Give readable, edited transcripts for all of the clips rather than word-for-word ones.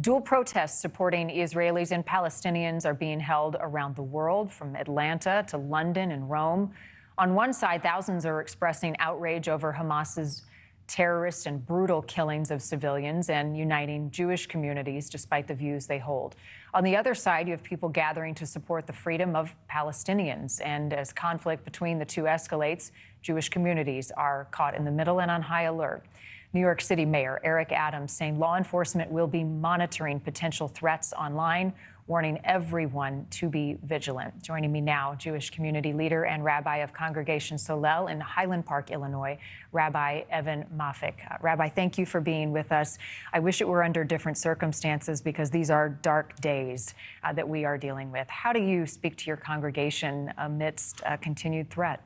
Dual protests supporting Israelis and Palestinians are being held around the world, from Atlanta to London and Rome. On one side, thousands are expressing outrage over Hamas's terrorist and brutal killings of civilians and uniting Jewish communities despite the views they hold. On the other side, you have people gathering to support the freedom of Palestinians. And as conflict between the two escalates, Jewish communities are caught in the middle and on high alert. New York City Mayor Eric Adams saying law enforcement will be monitoring potential threats online, warning everyone to be vigilant. Joining me now, Jewish community leader and rabbi of Congregation Solel in Highland Park, Illinois, Rabbi Evan Moffic. Rabbi, thank you for being with us. I wish it were under different circumstances because these are dark days that we are dealing with. How do you speak to your congregation amidst a continued threat?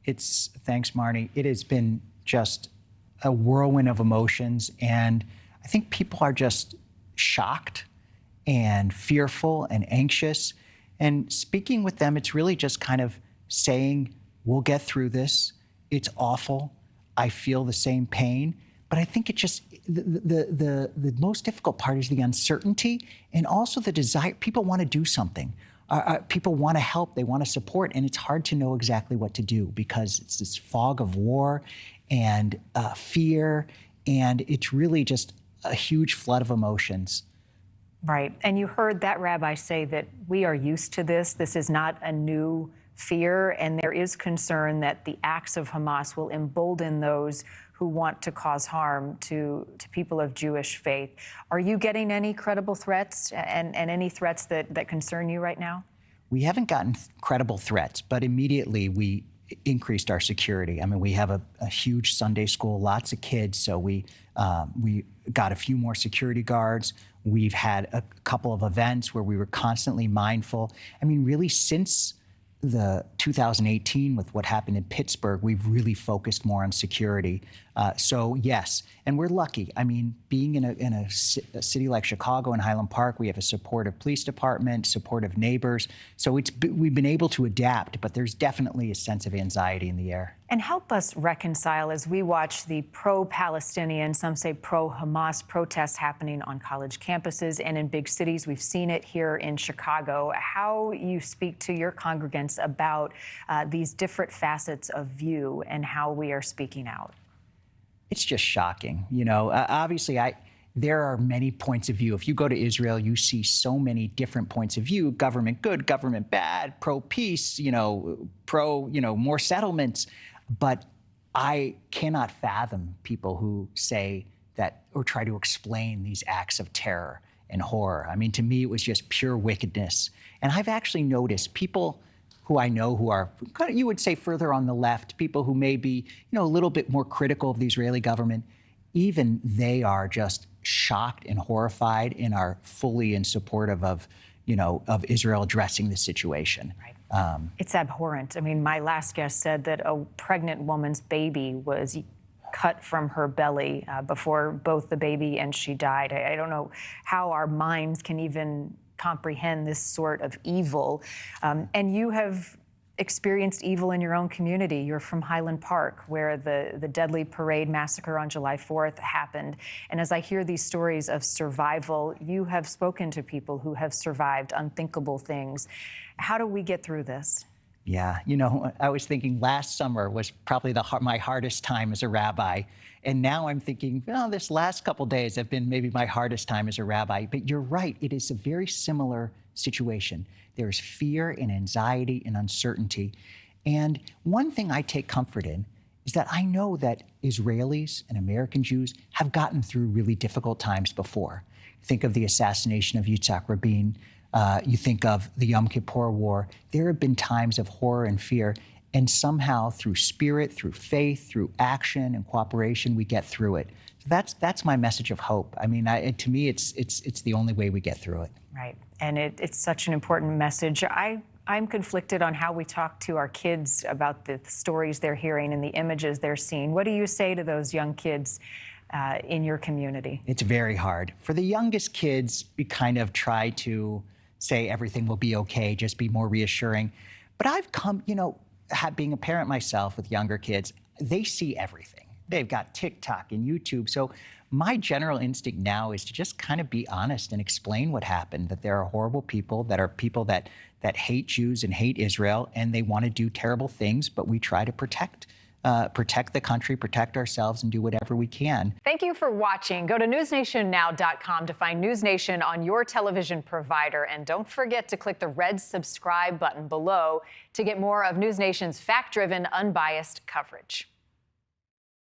Thanks, Marni. It has been just a whirlwind of emotions, and I think people are just shocked and fearful and anxious. And speaking with them, it's really just kind of saying, we'll get through this. It's awful. I feel the same pain. But I think it just, the most difficult part is the uncertainty and also the desire. People want to do something. People want to help. They want to support. And it's hard to know exactly what to do because it's this fog of war and fear. And it's really just a huge flood of emotions. Right. And you heard that rabbi say that we are used to this. This is not a new fear. And there is concern that the acts of Hamas will embolden those who want to cause harm to people of Jewish faith. Are you getting any credible threats and any threats that concern you right now? We haven't gotten credible threats, but immediately we increased our security. I mean, we have a huge Sunday school, lots of kids, so we got a few more security guards. We've had a couple of events where we were constantly mindful. I mean, really, since the 2018 with what happened in Pittsburgh, we've really focused more on security. So yes, and we're lucky. I mean, being in a city like Chicago and Highland Park, we have a supportive police department, supportive neighbors. So we've been able to adapt, but there's definitely a sense of anxiety in the air. And help us reconcile as we watch the pro-Palestinian, some say pro-Hamas protests happening on college campuses and in big cities. We've seen it here in Chicago. How you speak to your congregants about these different facets of view and how we are speaking out? It's just shocking. You know, obviously, there are many points of view. If you go to Israel, you see so many different points of view: government good, government bad, pro-peace, more settlements. But I cannot fathom people who say that or try to explain these acts of terror and horror. I mean, to me, it was just pure wickedness. And I've actually noticed people who I know who are, you would say, further on the left, people who may be, a little bit more critical of the Israeli government, even they are just shocked and horrified and are fully in supportive of Israel addressing the situation. Right. It's abhorrent. I mean, my last guest said that a pregnant woman's baby was cut from her belly before both the baby and she died. I don't know how our minds can even comprehend this sort of evil. And you have experienced evil in your own community. You're from Highland Park, where the deadly parade massacre on July 4th happened. And as I hear these stories of survival, you have spoken to people who have survived unthinkable things. How do we get through this? Yeah, I was thinking last summer was probably my hardest time as a rabbi. And now I'm thinking, well, this last couple days have been maybe my hardest time as a rabbi. But you're right, it is a very similar situation. There's fear and anxiety and uncertainty. And one thing I take comfort in is that I know that Israelis and American Jews have gotten through really difficult times before. Think of the assassination of Yitzhak Rabin. You think of the Yom Kippur War. There have been times of horror and fear, and somehow through spirit, through faith, through action and cooperation, we get through it. So that's my message of hope. I mean, to me, it's the only way we get through it. Right, and it's such an important message. I'm conflicted on how we talk to our kids about the stories they're hearing and the images they're seeing. What do you say to those young kids in your community? It's very hard. For the youngest kids, we kind of try to say everything will be okay, just be more reassuring. But I've come, being a parent myself with younger kids, they see everything. They've got TikTok and YouTube. So my general instinct now is to just kind of be honest and explain what happened, that there are horrible people that hate Jews and hate Israel, and they want to do terrible things, but we try to protect the country, protect ourselves, and do whatever we can. Thank you for watching. Go to newsnationnow.com to find NewsNation on your television provider. And don't forget to click the red subscribe button below to get more of NewsNation's fact-driven, unbiased coverage.